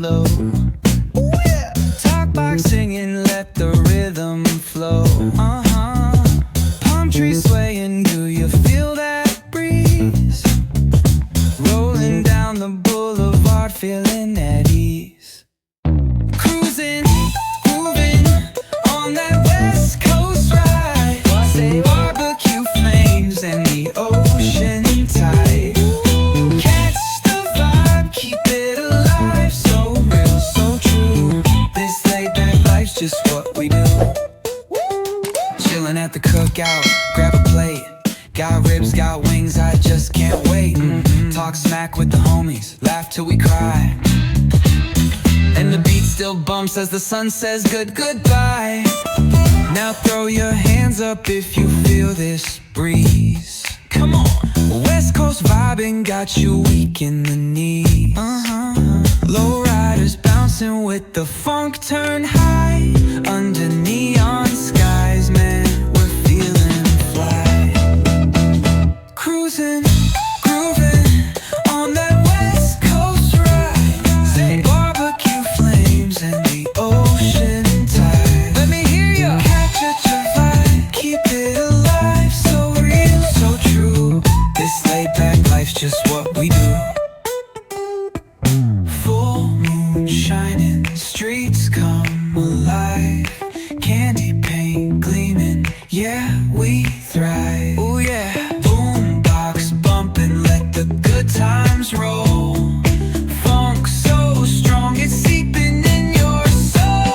flow. Ooh, yeah. Talk box singing, let the rhythm flow. Palm trees swaying, do you feel that breeze? Rolling down the boulevard, feeling at ease. Cruising, moving on that West Coast ride. Say barbecue flames and the ocean tide. Catch the vibe, keep it alive. So real, so true. This laid back life's just what we do. Chilling at the cookout, grab a plate. Got ribs, got wings, I just can't wait. Talk smack with the homies, laugh till we cry. And the beat still bumps as the sun says goodbye. Now throw your hands up if you feel this breeze. Come on. West Coast vibing got you weak in the knees. Low riders bouncing with the funk turn high. Under neon skies, man, we're feeling fly. Cruising, grooving on that West Coast ride. Say barbecue flames and the ocean tide. Let me hear ya. Catch your vibe, keep it alive. So real, so true. This laid back life's just what we do. Full moon shining, streets come alive. Candy paint gleaming, yeah, we thrive. Oh yeah. Boombox bumping, let the good times roll. Funk so strong, it's seeping in your soul.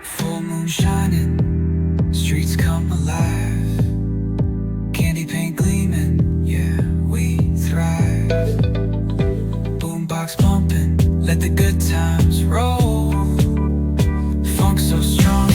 Full moon shining, streets come alive. Candy paint gleaming, yeah, we thrive. Boombox pumping, let the good times roll. Funk so strong.